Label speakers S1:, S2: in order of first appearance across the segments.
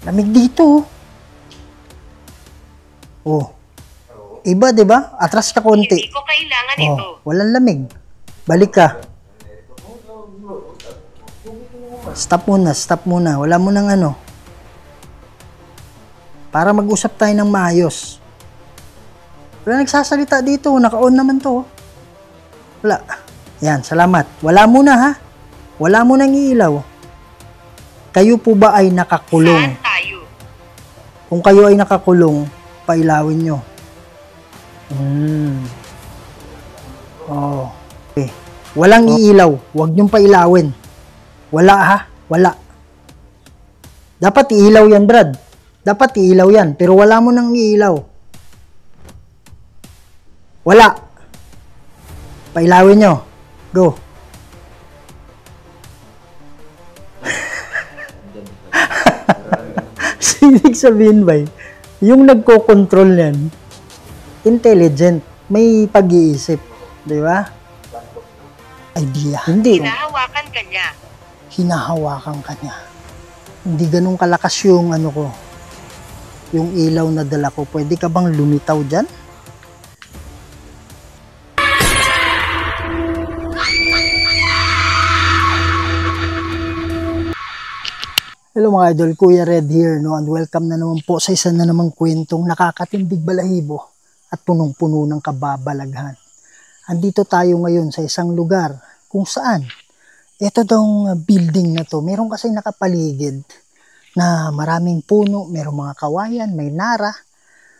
S1: Lamig dito. Oh. Iba, di ba? Atras ka konti.
S2: Hindi ko kailangan ito.
S1: Walang lamig. Balik ka. Stop muna. Wala mo nang ano. Para mag-usap tayo ng maayos. Wala nagsasalita dito. Naka-on naman to. Wala. Yan, salamat. Wala muna ha. Wala mo nang iilaw. Kayo po ba ay nakakulong?
S2: Saan tayo?
S1: Kung kayo ay nakakulong, pailawin nyo. Oh. Okay. Walang iilaw. Huwag nyong pailawin. Wala ha. Wala. Dapat iilaw yan, Brad. Dapat iilaw yan. Pero wala mo nang iilaw. Wala. Pailawin nyo. Go. Sinig sabihin ba yung nagko-control yan, intelligent, may pag-iisip, di ba? Idea. Hindi.
S2: Hinahawakan ka niya.
S1: Hinahawakan ka niya. Hindi ganun kalakas yung ano ko, yung ilaw na dala ko. Pwede ka bang lumitaw dyan? Hello mga idol, Kuya Red here, no? And welcome na naman po sa isa na namang kwentong nakakatindig balahibo at punong-puno ng kababalaghan. Andito tayo ngayon sa isang lugar kung saan ito daw building na to, meron kasi nakapaligid na maraming puno, merong mga kawayan, may nara.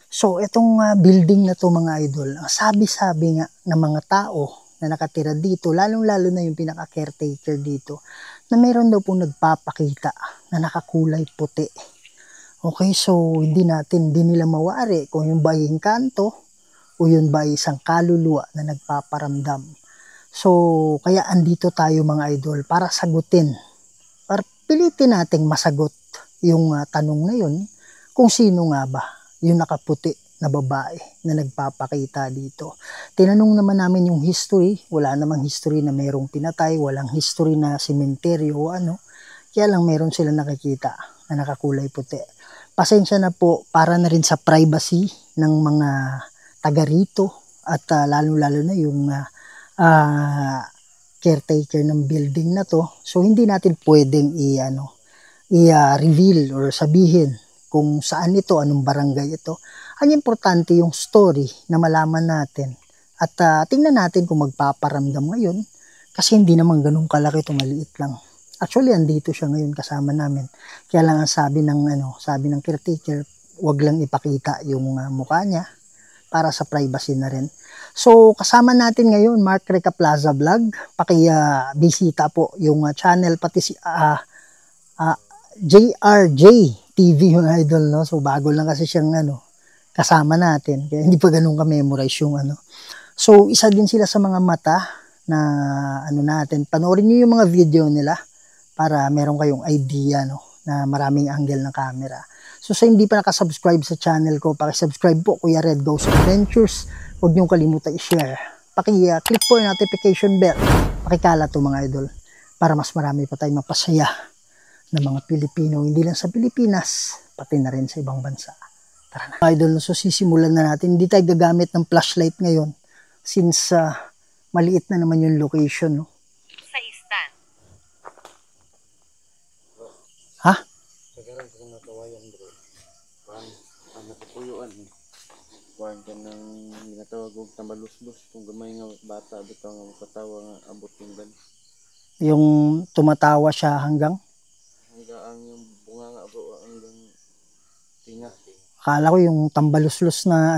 S1: So itong building na to mga idol, ang sabi-sabi nga ng mga tao na nakatira dito, lalong-lalo na yung pinaka-caretaker dito, na meron daw pong nagpapakita na nakakulay puti. Okay, so hindi nila mawari kung yung ba ay engkanto o yun ba ay isang kaluluwa na nagpaparamdam. So, kaya andito tayo mga idol para sagutin, para pilitin nating masagot yung tanong na yun, kung sino nga ba yung nakaputi na babae na nagpapakita dito. Tinanong naman namin yung history, wala namang history na mayroong pinatay, walang history na sementeryo o ano, kaya lang meron sila nakikita na nakakulay puti. Pasensya na po, para na rin sa privacy ng mga taga rito at lalo-lalo na yung caretaker ng building na to. So hindi natin pwedeng i-reveal or sabihin kung saan ito, anong barangay ito. Ang importante yung story na malaman natin at tingnan natin kung magpaparamdam ngayon kasi hindi naman ganun kalaki ito, maliit lang. Actually andito siya ngayon kasama namin. Kaya lang ang sabi ng caretaker, wag lang ipakita yung mukha niya para sa privacy na rin. So kasama natin ngayon Mark Reca Plaza Vlog. Bisita po yung channel pati si JRJ TV yung idol, no? So bago lang kasi siyang kasama natin. Kaya hindi pa ganun ka-memorize yung So isa din sila sa mga mata na natin. Panoorin niyo yung mga video nila para meron kayong idea, no, na maraming angle ng camera. So sa hindi pa nakasubscribe sa channel ko, paki-subscribe po, Kuya Red Goes Adventures. Huwag niyong kalimutan i-share. Paki-click po yung notification bell. Pakikalat to mga idol para mas marami pa tayong mapasaya ng mga Pilipino, hindi lang sa Pilipinas, pati na rin sa ibang bansa. Tara na. Idol, so sisimulan na natin. Hindi tayo gagamit ng flashlight ngayon since maliit na naman yung location, no?
S2: Sa istan.
S1: Ha?
S3: Sagaran kung natawayan bro. Ang natutuyuan. Kuhaan ka ng ginatawag og tambalusbos. Kung gamay nga bata, dito nga makatawa nga abot yung gan.
S1: Yung tumatawa siya hanggang
S3: Hanggang yung bunga nga bro, hanggang tinga.
S1: akala ko yung tambaluslos na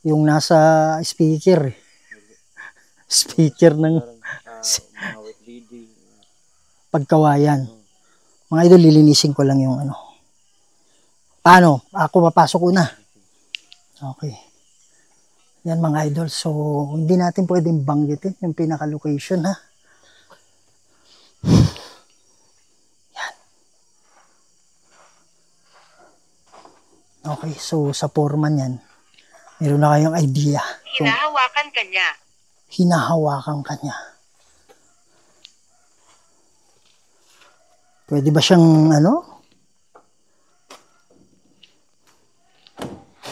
S1: yung nasa speaker. Speaker ng
S3: Mga wet lady.
S1: pagkawayan. Mga idol, lilinisin ko lang yung Paano? Ako papasok una. Okay. Yan mga idol. So, hindi natin pwedeng banggitin yung pinaka-location, ha? Yan. Okay. So, sa foreman yan, meron na kayong idea.
S2: Hinahawakan ka niya.
S1: Hinahawakan ka niya. Pwede ba siyang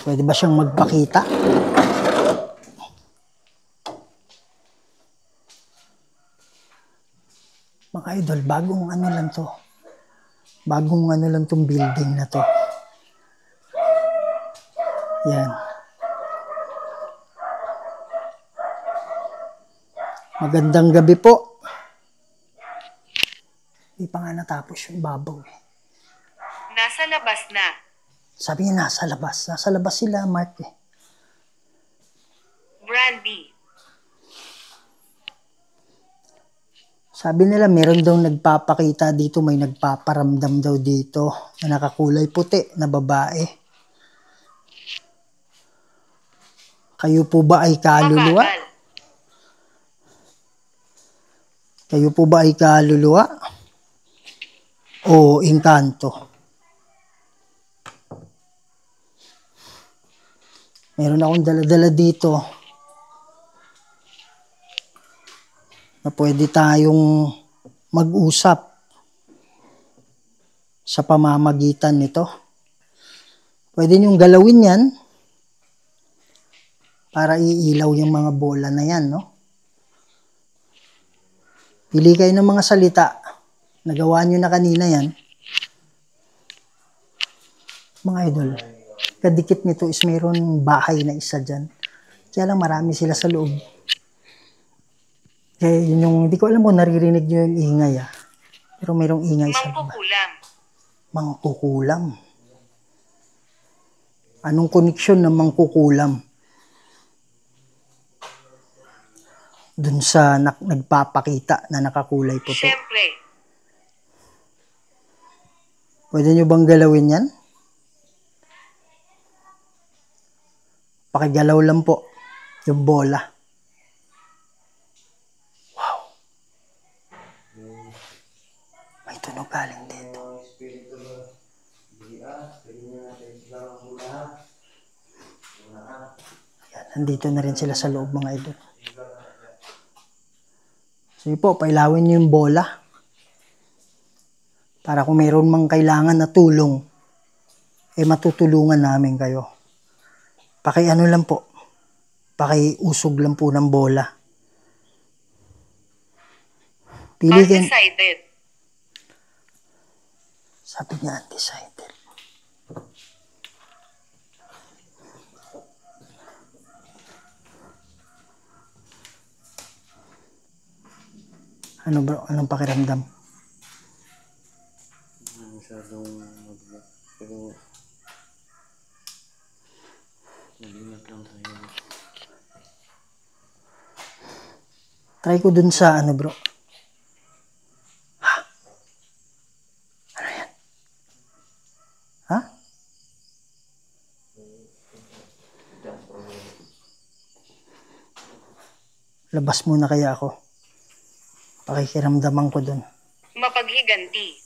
S1: Pwede ba siyang magpakita? Mga idol, bagong ano lang to. Bagong ano lang tong building na to. Yan. Magandang gabi po. Hindi pa nga natapos yung babaw eh.
S2: Nasa labas na.
S1: Sabi niya nasa labas. Nasa labas sila, Mark eh.
S2: Brandy.
S1: Sabi nila meron daw nagpapakita dito, may nagpaparamdam daw dito na nakakulay puti na babae. Kayo po ba ay kaluluwa?
S2: Mabagal.
S1: Kayo po ba ay kaluluwa? O engkanto? Meron akong dala-dala dito na pwede tayong mag-usap sa pamamagitan nito. Pwede niyong galawin yan para iilaw yung mga bola na yan, no? Pili kayo ng mga salita. Nagawa niyo na kanina yan. Mga idol, kadikit nito is mayroon bahay na isa dyan. Kaya lang marami sila sa loob. Kaya yun yung, hindi ko alam kung naririnig nyo yung ingay ah. Pero mayroong ingay sa loob.
S2: Mangkukulam.
S1: Mangkukulam. Anong koneksyon ng mangkukulam? Dun sa nagpapakita na nakakulay puti.
S2: Siyempre.
S1: Pwede nyo bang galawin yan? Pakigalaw lang po yung bola. Wow. May tunog galing dito. Ayan, nandito na rin sila sa loob mga idol. Sige po, pailawin nyo yung bola. Para kung mayroon mang kailangan na tulong, eh matutulungan namin kayo. Pakiano lang po. Pakiusog lang po ng bola. Pili kayo.
S2: Undecided.
S1: Sabi niya undecided. Ano bro? Anong pakiramdam?
S3: Masyadong mabigat. Pero malingat lang tayo.
S1: Try ko dun sa ano bro. Ha? Ano yan? Ha? Labas muna kaya ako. Pakikiramdaman ko dun.
S2: Mapaghiganti.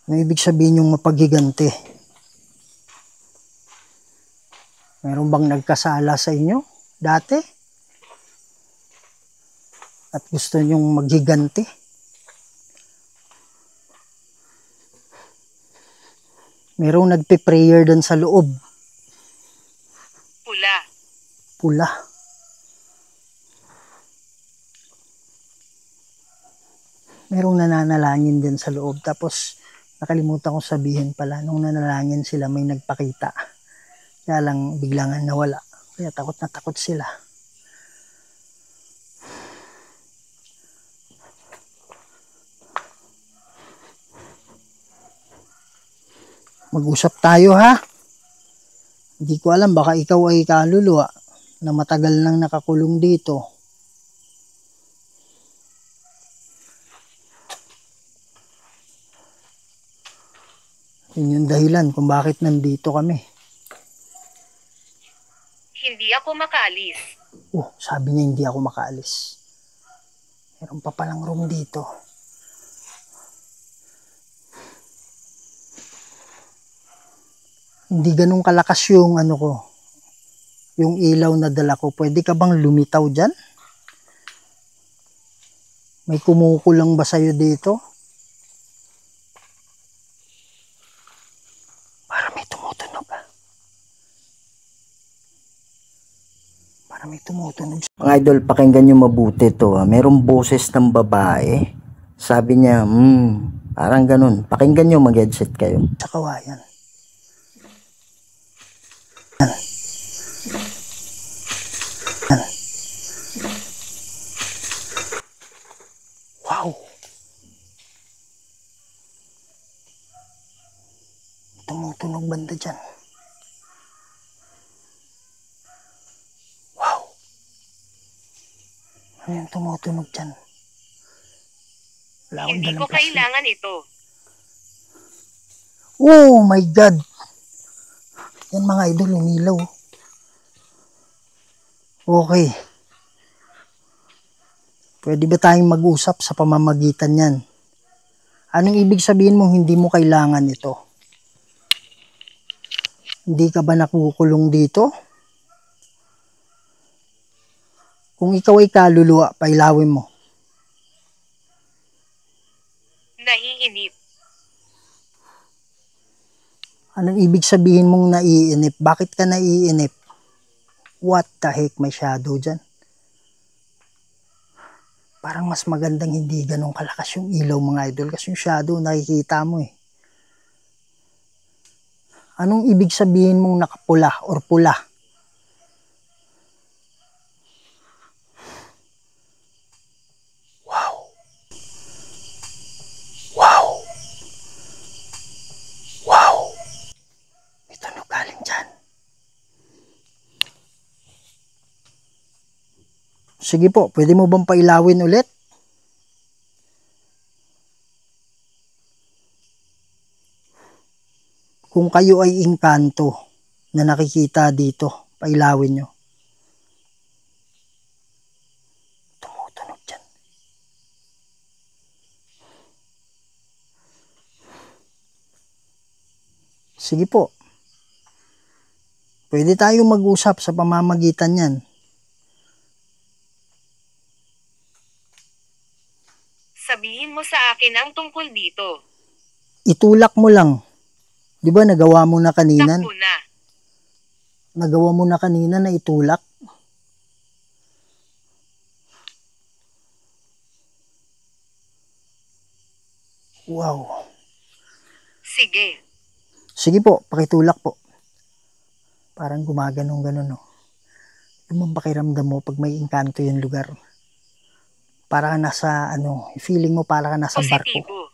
S1: Ano ibig sabihin yung mapaghiganti? Meron bang nagkasala sa inyo dati? At gusto nyong maghiganti? Merong nagpe-prayer dun sa loob.
S2: Pula.
S1: Pula. Merong nananalangin din sa loob. Tapos, nakalimutan ko sabihin pala, nung nanalangin sila, may nagpakita. Kaya lang, biglangan nawala. Kaya takot na takot sila. Mag-usap tayo ha. Hindi ko alam, baka ikaw ay kaluluwa na matagal nang nakakulong dito. Yun yung dahilan kung bakit nandito kami.
S2: Hindi ako makaalis.
S1: Oh, sabi niya hindi ako makaalis. Meron pa palang room dito. Hindi ganun kalakas yung ano ko. Yung ilaw na dala ko. Pwede ka bang lumitaw dyan? May kumukulang ba sa'yo dito? Para may tumutunog ah. May tumutunog. Mga idol, pakinggan nyo mabuti to. Merong boses ng babae. Sabi niya, parang ganun. Pakinggan nyo, mag-headset kayo. Sa kawayan. Wow! Tumutunog banda dyan. Wow! Ano yung tumutunog dyan? Wala akong
S2: Hindi
S1: dalang
S2: ko
S1: flashlight.
S2: kailangan ito.
S1: Oh my God! Yan mga idol, umilaw. Okay. Pwede ba tayong mag-usap sa pamamagitan yan? Anong ibig sabihin mong hindi mo kailangan ito? Hindi ka ba nakukulong dito? Kung ikaw ay kaluluwa, pailawin mo.
S2: Naiinip.
S1: Anong ibig sabihin mong naiinip? Bakit ka naiinip? What the heck, may shadow dyan. Parang mas magandang hindi ganun kalakas yung ilaw mga idol kasi yung shadow nakikita mo eh. Anong ibig sabihin mong nakapula or pula? Wow. Wow. Wow. May tunog galing dyan. Sige po, pwede mo bang pailawin ulit? Kung kayo ay engkanto na nakikita dito, pailawin nyo. Tumutunog dyan. Sige po. Pwede tayong mag-usap sa pamamagitan yan.
S2: Sabihin mo sa akin ang tungkol dito.
S1: Itulak mo lang. Di ba nagawa mo na kanina?
S2: Takbo na.
S1: Nagawa mo na kanina na itulak? Wow.
S2: Sige.
S1: Sige po, pakitulak po. Parang gumaganong-ganon, no? Yung bang pakiramdam mo pag may engkanto yung lugar? Para ka nasa, feeling mo para ka nasa barko.
S2: Positibo.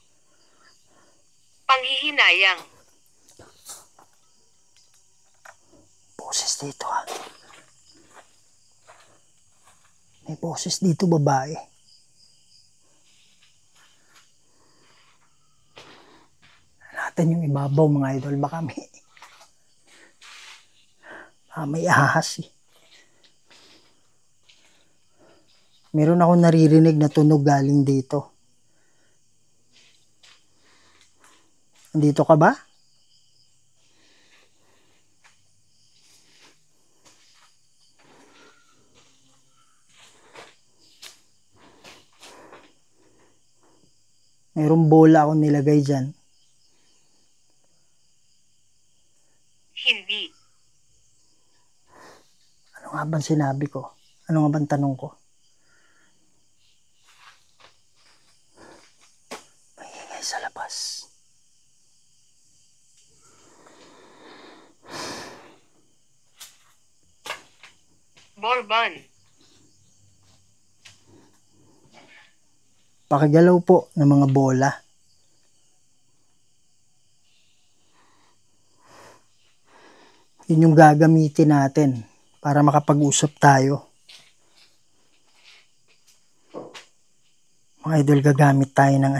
S2: Panghihinayang.
S1: Boses dito, ha? May boses dito, babae. Natin yung ibabaw, mga idol. Baka may ahas, eh. Meron ako naririnig na tunog galing dito. Nandito ka ba? Mayroong bola akong nilagay dyan.
S2: Hindi.
S1: Ano nga bang sinabi ko? Ano nga bang tanong ko? May ingay sa labas.
S2: Bourbon.
S1: Pakigalaw po ng mga bola. Yun yung gagamitin natin para makapag-usap tayo. Mga idol, gagamit tayo ng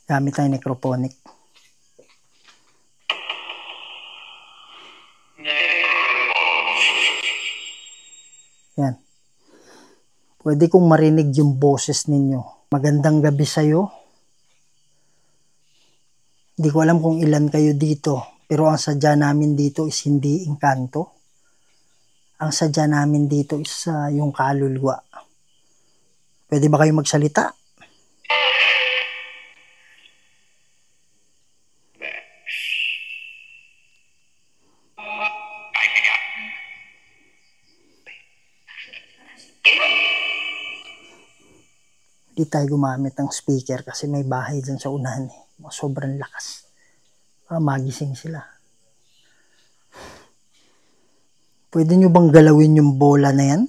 S1: gamit tayo necrophonic. Yan. Pwede kong marinig yung boses ninyo. Magandang gabi sa'yo. Hindi ko alam kung ilan kayo dito, pero ang sadya namin dito is hindi engkanto. Ang sadya namin dito is yung kaluluwa. Pwede ba kayo magsalita? Di tayo gumamit ng speaker kasi may bahay dyan sa unahan eh. Sobrang lakas. Magising sila. Pwede nyo bang galawin yung bola na yan?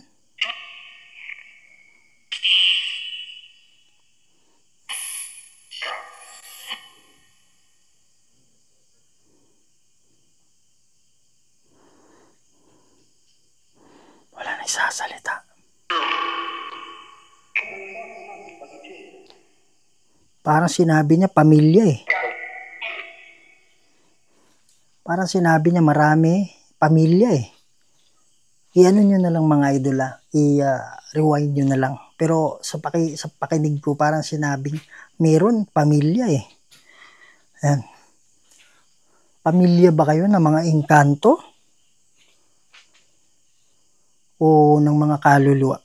S1: Wala na isasalita. Parang sinabi niya pamilya eh. Parang sinabi niya marami, pamilya eh. I-ano nyo na lang mga idol i-rewind nyo na lang. Pero sa pakinig ko parang sinabing meron pamilya eh. Ayan. Pamilya ba kayo ng mga engkanto? O ng mga kaluluwa?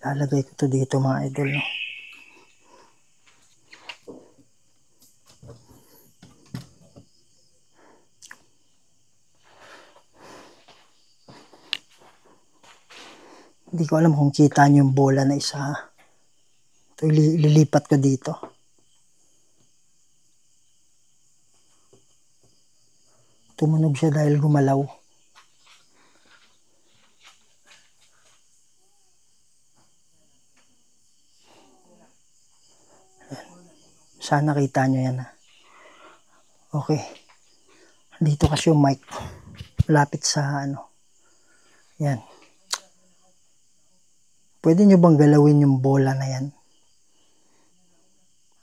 S1: Lalagay ko to dito mga idol. No? Hindi ko alam kung kita nyo yung bola na isa. Ito ililipat ko dito. Tumunog siya dahil gumalaw. Sana kita nyo yan. Okay. Dito kasi yung mic. Lapit sa ano. Yan. Pwede nyo bang galawin yung bola na yan?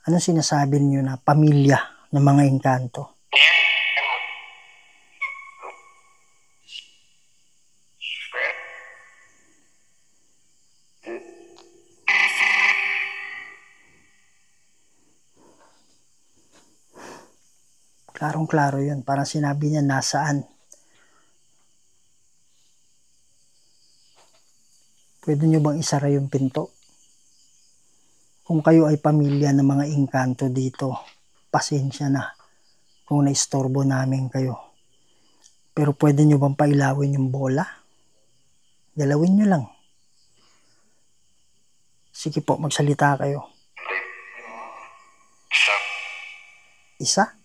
S1: Anong sinasabi niyo na pamilya ng mga engkanto? Klarong-klaro yun. Parang sinabi niya nasaan. Pwede nyo bang isara yung pinto? Kung kayo ay pamilya ng mga engkanto dito, pasensya na kung naistorbo namin kayo. Pero pwede nyo bang pailawin yung bola? Galawin nyo lang. Sige po, magsalita kayo. Isa?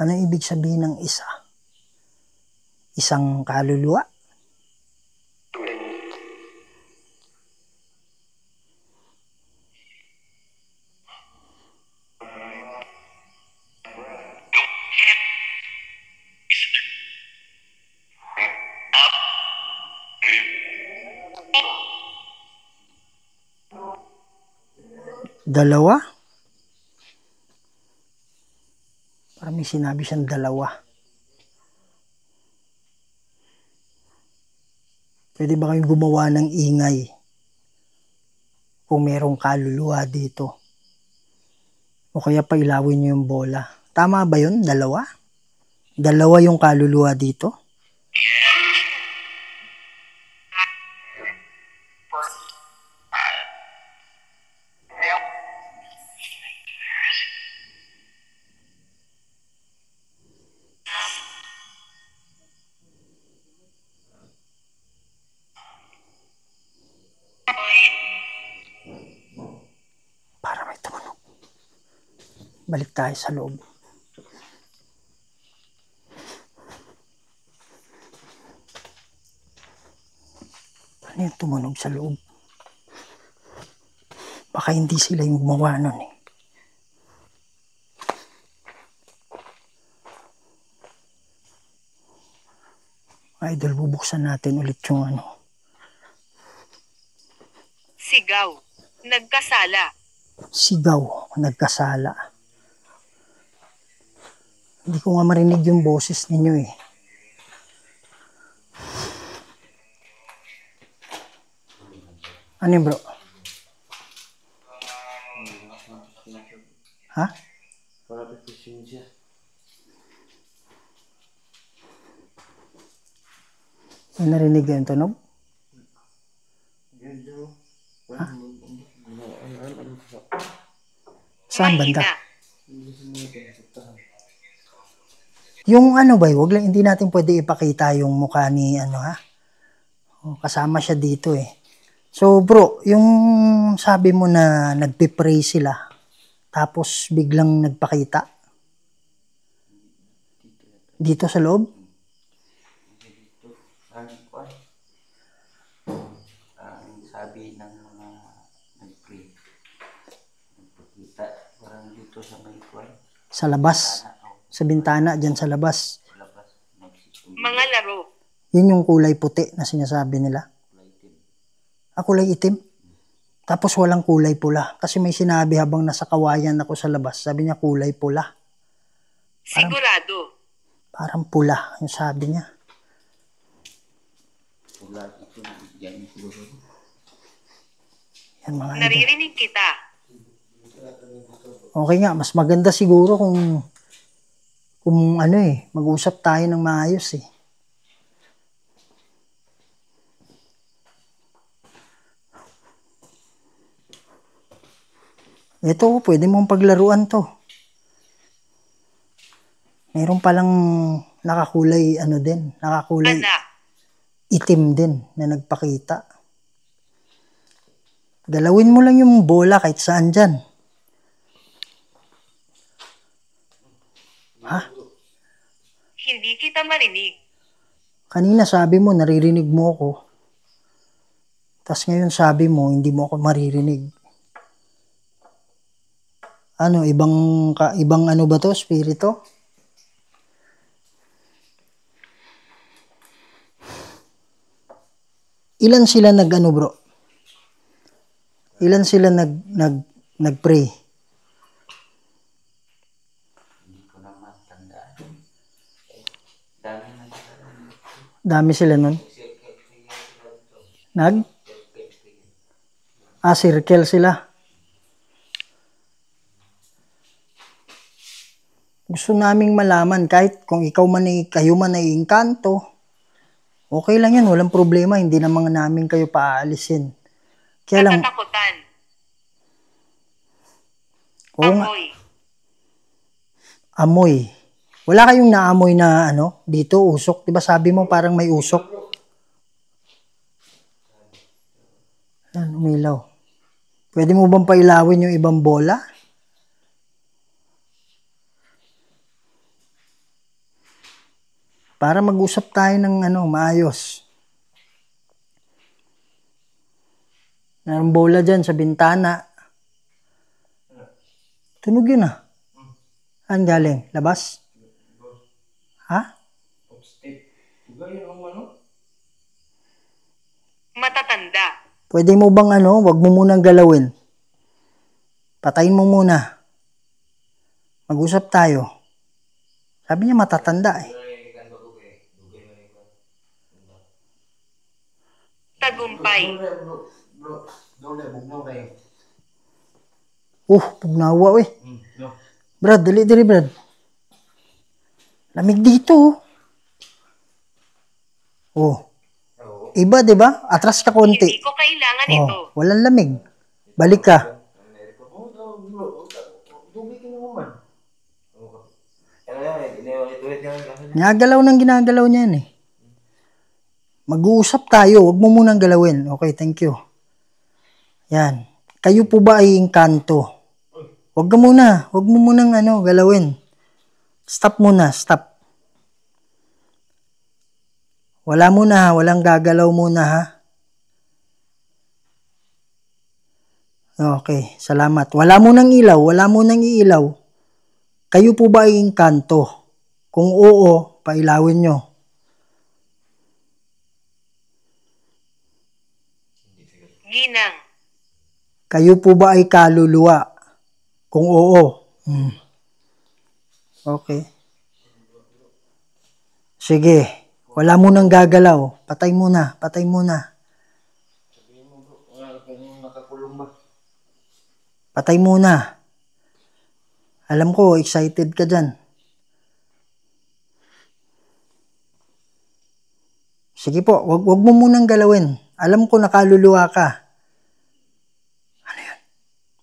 S1: Ano ibig sabihin ng isa? Isang kaluluwa? Dalawa? Parang may sinabi siyang dalawa. Pwede ba kayong gumawa ng ingay kung merong kaluluwa dito? O kaya pailawin nyo yung bola. Tama ba yun? Dalawa? Dalawa yung kaluluwa dito? Para may tumunog. Balik tayo sa loob. Ano yung tumunog sa loob? Baka hindi sila yung gumawa nun eh. Idol, bubuksan natin ulit yung ano.
S2: Sigaw. Nagkasala.
S1: Sigaw. Nagkasala. Hindi ko nga marinig yung boses ninyo eh. Ano yun bro? Ha?
S3: Para pipisuin siya.
S1: May narinig yung tunog?
S3: Medyo
S1: Saan banda?
S2: Mahina.
S1: Yung ano ba, wag lang, hindi natin pwede ipakita yung mukha ni ano ha. Kasama siya dito eh. So bro, yung sabi mo na nagpe-pray sila, tapos biglang nagpakita dito sa loob?
S3: Ang sabi ng mga nag-pray, nagpakita, parang dito sa may kwan,
S1: Sa labas? Sa bintana, dyan sa labas.
S3: labas,
S2: Mga laro.
S1: Yun yung kulay puti na sinasabi nila. Kulay itim. Tapos walang kulay pula. Kasi may sinabi habang nasa kawayan ako sa labas, sabi niya kulay pula.
S2: Sigurado.
S1: Parang pula, yung sabi niya.
S3: pula ito, yan siguro.
S1: Yan mga idol.
S2: Naririnig kita.
S1: Okay nga, mas maganda siguro kung ano mag-usap tayo ng maayos eh. Ito, pwede mong paglaruan to. Mayroon palang nakakulay nakakulay
S2: Anak.
S1: itim din na nagpakita. Galawin mo lang yung bola kahit saan dyan. Ha?
S2: Hindi kita marinig.
S1: Kanina sabi mo naririnig mo ako. Tapos ngayon sabi mo hindi mo ako maririnig. Ano, ibang ano ba to, spirito? Ilan sila bro? Ilan sila nagpray?
S3: Hindi ko na matandaan. Dami na sila.
S1: Dami sila nun? Circle sila. Gusto naming malaman kahit kung kayo man ay engkanto, okay lang yan, walang problema, hindi naman namin kayo paaalisin. Kaya lang,
S2: Natatakutan.
S1: oo nga,
S2: Amoy.
S1: amoy. Wala kayong naamoy na dito, usok? Diba sabi mo parang may usok? Yan, umilaw. Pwede mo bang pailawin yung ibang bola? Para mag-usap tayo ng maayos. Mayroong bola dyan sa bintana. Tunog yun ah. Saan galing? Labas? Ha?
S2: Matatanda.
S1: Pwede mo bang wag mo munang galawin. Patayin mo muna. Mag-usap tayo. Sabi niya matatanda eh.
S2: Tagumpay.
S1: Pugnawa eh. Brad, dali Brad. Lamig dito. Iba, di ba? Atras ka konti.
S2: Hindi ko kailangan ito.
S1: Walang lamig. Balik ka. Ginagalaw niya yan eh. Mag-uusap tayo, wag mo munang galawin. Okay, thank you. Yan. Kayo po ba ay engkanto? Wag mo munang galawin. Stop muna, stop. Wala muna, walang gagalaw muna ha. Okay, salamat. Wala munang iilaw. Kayo po ba ay engkanto? Kung oo, pailawin nyo.
S2: Ginang.
S1: Kayo po ba ay kaluluwa? Kung oo. Okay. Sige. Wala mo nang gagalaw. Patay muna.
S3: Sabihin mo bro, kung nakakulong ba?
S1: Patay muna. Alam ko, excited ka dyan. Sige po, wag mo munang galawin. Alam ko nakaluluwa ka.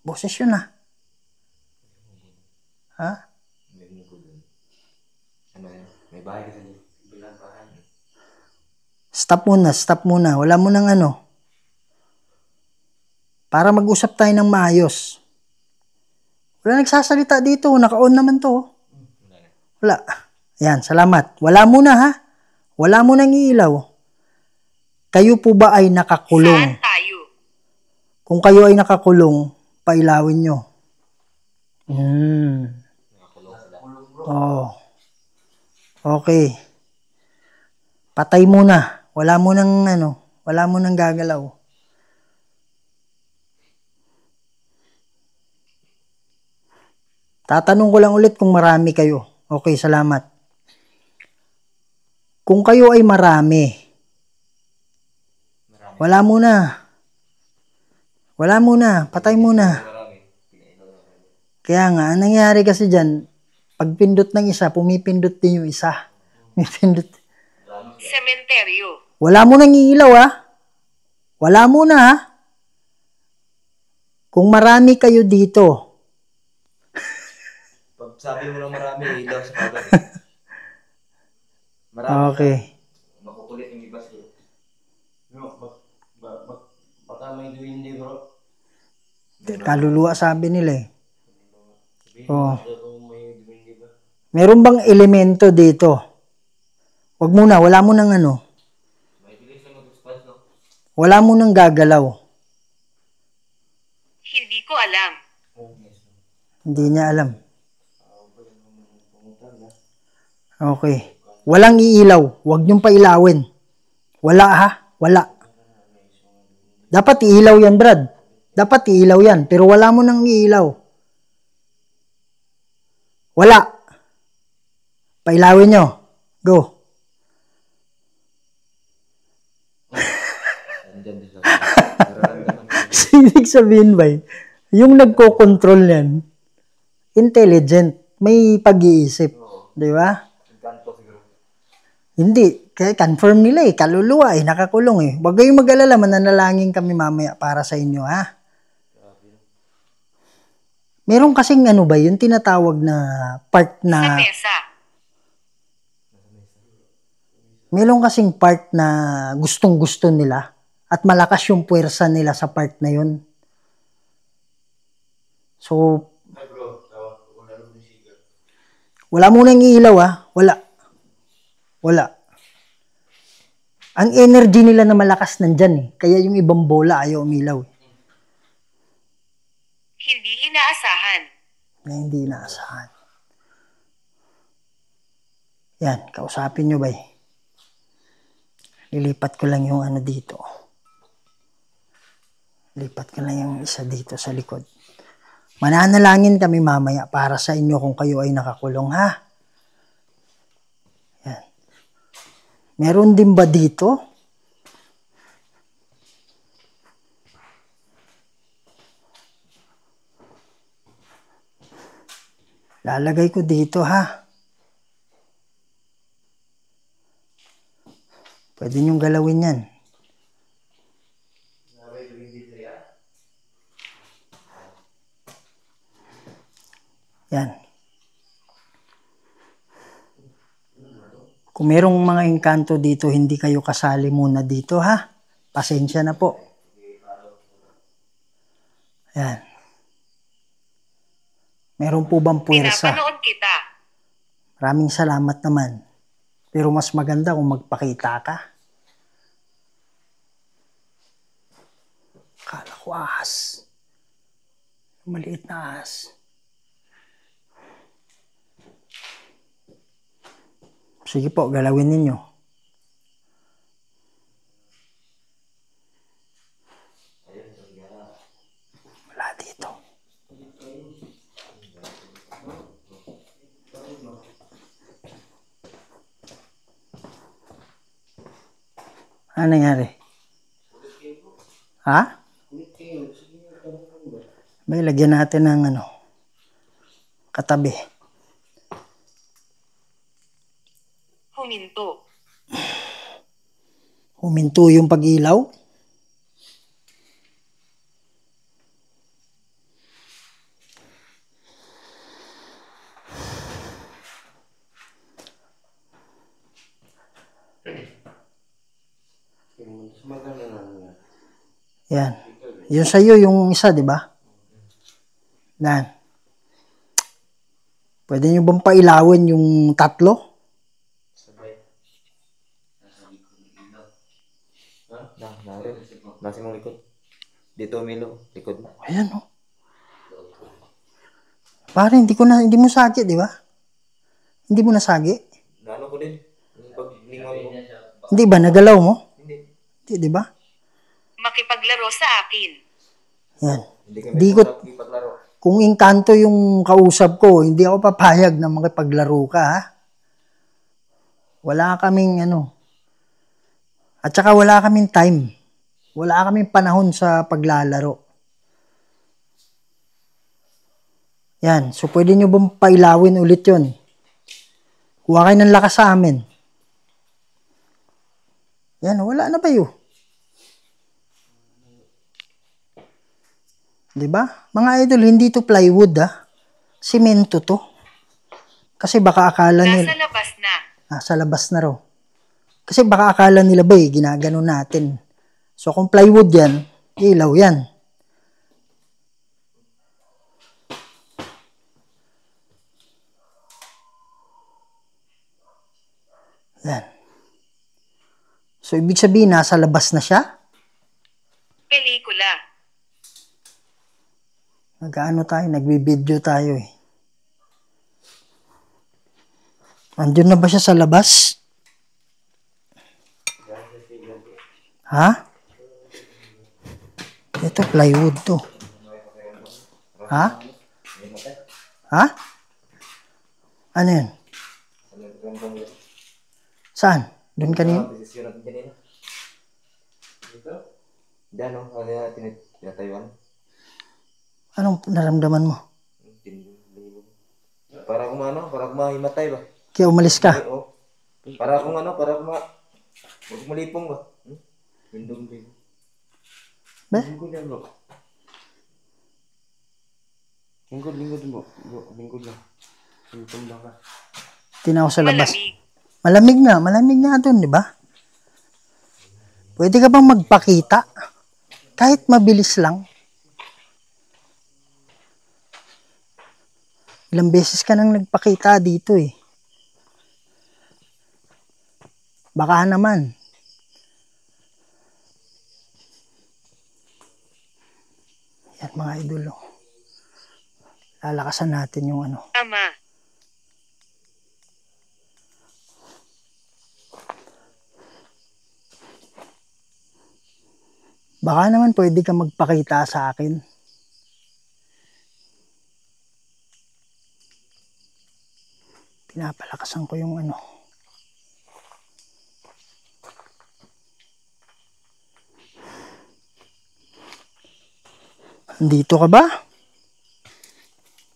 S1: Boses yun ah. Ha?
S3: May bahay kasi bilang bahay.
S1: Stop muna. Wala mo nang ano. Para mag-usap tayo ng maayos. Wala nagsasalita dito. Naka-on naman to. Wala. Ayan, salamat. Wala muna ha. Wala mo nang ilaw. Kayo po ba ay nakakulong?
S2: Saan tayo?
S1: Kung kayo ay nakakulong, pailawin nyo. Oh. Okay. Patay muna. Wala mo nang ano, wala mo nang gagalaw. Tatanong ko lang ulit kung marami kayo. Okay, salamat. Kung kayo ay marami, wala muna. Wala muna. Patay muna. Kaya nga, ang nangyari kasi dyan, pag pindot ng isa, pumipindot din yung isa. Pumipindot.
S2: Sementeryo.
S1: Wala mo nang ilaw ha. Wala muna ha. Kung marami kayo dito.
S3: Pag sabi mo lang marami, ilaw sa kagad. Marami.
S1: Okay.
S3: Makukulit yung iba sa'yo. Baka may duwindi bro.
S1: Kaluluwa sabi nila eh. Oh.
S3: May duwindi ba?
S1: Meron bang elemento dito? Wag muna, wala mo nang ano.
S3: May bilis na mag-expand, no?
S1: Wala mo nang gagalaw.
S2: Hindi ko alam.
S1: Hindi niya alam. Okay. Walang iilaw. Huwag niyong pailawin. Wala ha? Wala. Dapat iilaw yan, Brad. Dapat iilaw yan. Pero wala mo nang iilaw. Wala. Pailawin nyo. Go. Ibig sabihin ba, yung nagko-control yan, intelligent, may pag-iisip. Di ba? Hindi. Kaya confirm nila eh. Kaluluwa eh. Nakakulong eh. Huwag kayong mag-alala. Mananalangin kami mamaya para sa inyo ha. Meron kasing ano ba yung tinatawag na part
S2: Sa
S1: na...
S2: mesa.
S1: Meron kasing part na gustong-gusto nila at malakas yung puwersa nila sa part na yun. So, wala munang ilaw ah. Wala. Wala. Ang energy nila na malakas nandyan eh. Kaya yung ibang bola ayaw umilaw eh.
S2: Hindi inaasahan.
S1: Na hindi inaasahan. Yan, kausapin nyo ba eh. Lilipat ko lang yung ano dito. Lipat ko lang yung isa dito sa likod. Mananalangin kami mamaya para sa inyo kung kayo ay nakakulong ha. Yan. Meron din ba dito? Lalagay ko dito ha. Pwede niyong galawin yan. Yan. Kung merong mga engkanto dito, hindi kayo kasali muna dito ha. Pasensya na po. Yan. Meron po bang puwersa?
S2: Pinapanood kita.
S1: Maraming salamat naman. Pero mas maganda kung magpakita ka. Kala ko ahas. Maliit na ahas. Sige po, galawin ninyo. Wala dito. Ano nangyari? Ha? Bay, lagyan natin ng ano, katabi.
S2: Huminto.
S1: Huminto yung pag-ilaw. Yan. Yun sa'yo yung isa, di ba? Yan. Pwede nyo bang pailawin yung tatlo?
S3: Nasa mong likod. Dito, Milo. Likod mo.
S1: Ayan, oh. Pare, hindi mo sagi, di ba? Hindi mo nasagi?
S3: Naano ko din. Pag lingon mo.
S1: Hindi ba? Nagalaw mo?
S3: Hindi.
S1: Hindi, di ba?
S2: Makipaglaro sa akin.
S1: Yan.
S3: Hindi
S1: Di ko, kung Engkanto yung kausap ko, hindi ako papayag na makipaglaro ka, ha? Wala kaming at saka wala kaming time. Wala kaming panahon sa paglalaro. Yan. So, pwede nyo bang pailawin ulit yun? Kuha kayo ng lakas sa amin. Yan. Wala na ba yun? Diba? Mga idol, hindi to plywood, ha? Simento to. Kasi baka akala nila...
S2: Nasa labas na.
S1: Sa labas na raw. Kasi baka akala nila ba ginagano natin. So kung plywood yan, ilaw yan. Yan. So ibig sabihin, nasa labas na siya?
S2: Pelikula.
S1: Nagbibideo tayo eh. Andun na ba siya sa labas? Ha? Ito, plywood to. Ha? Ha? Ano yun? Saan? Doon kanina?
S3: Diyan, no? Ano tinatayuan?
S1: Anong naramdaman mo?
S3: Para kung mahimatay ba?
S1: Kaya umalis ka?
S3: Oo. Para kung huwag malipong ba? Lindong.
S1: Ba?
S3: Lingkod yan, bro. Lingkod mo. Lingkod lang. Lingkod lang ka.
S1: Tinaw sa labas.
S2: Malamig.
S1: Malamig nga doon, di ba? Pwede ka bang magpakita? Kahit mabilis lang. Ilang beses ka nang nagpakita dito eh. Baka naman. Yan mga idol. Lalakasan natin yung
S2: Ama.
S1: Baka naman pwede ka magpakita sa akin. Pinapalakasan ko yung Dito ka ba?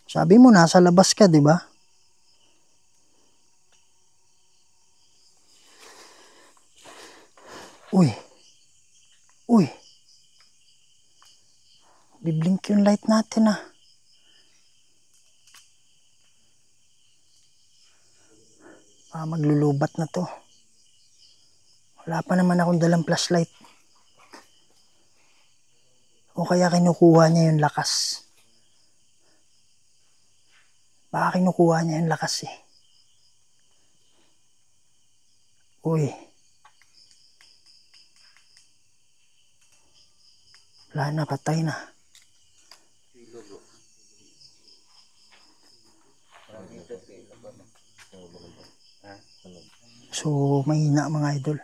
S1: Sabi mo nasa labas ka, 'di ba? Uy. Biblink yung light natin ah. Maglulubat na to. Wala pa naman akong dalang flashlight. O kaya kinukuha niya yung lakas. Baka kinukuha niya yung lakas eh. Uy. Wala na, patay na. So, mahina mga idol.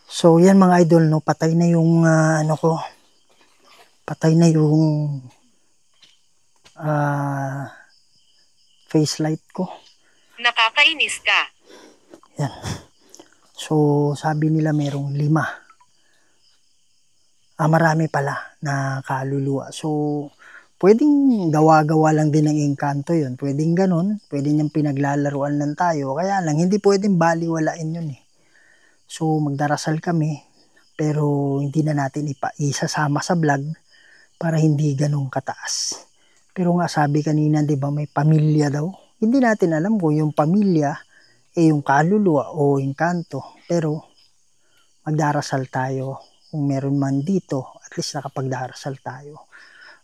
S1: So, yan mga idol, no, patay na yung patay na yung face light ko.
S2: Nakakainis ka.
S1: Yan. So, sabi nila merong 5. Marami pala na kaluluwa. So, pwedeng gawa-gawa lang din ng Engkanto yun. Pwedeng ganun. Pwede niyang pinaglalaruan lang tayo. Kaya lang, hindi pwedeng baliwalain yun eh. So, magdarasal kami. Pero, hindi na natin isasama sa vlog para hindi ganun kataas. Pero nga, sabi kanina, di ba, may pamilya daw. Hindi natin alam kung yung pamilya yung kaluluwa o Engkanto. Pero, magdarasal tayo. Kung meron man dito, at least nakapagdarasal tayo.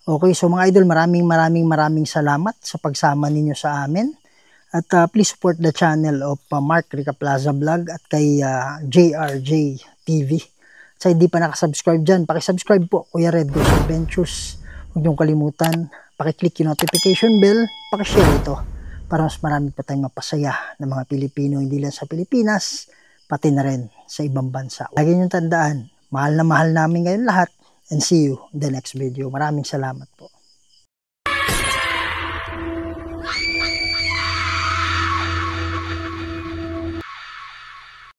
S1: Okay, so mga idol, maraming salamat sa pagsama ninyo sa amin. At please support the channel of Mark Rica Plaza Vlog at kay JRJ TV. Sa hindi pa nakasubscribe dyan, pakisubscribe po, Kuya Red Goes Adventures. Huwag niyong kalimutan, pakiclick yung notification bell, pakishare ito para mas marami pa tayong mapasaya ng mga Pilipino, hindi lang sa Pilipinas, pati na rin sa ibang bansa. Lagi niyong tandaan, mahal na mahal namin ngayon lahat, and see you in the next video. Maraming salamat po.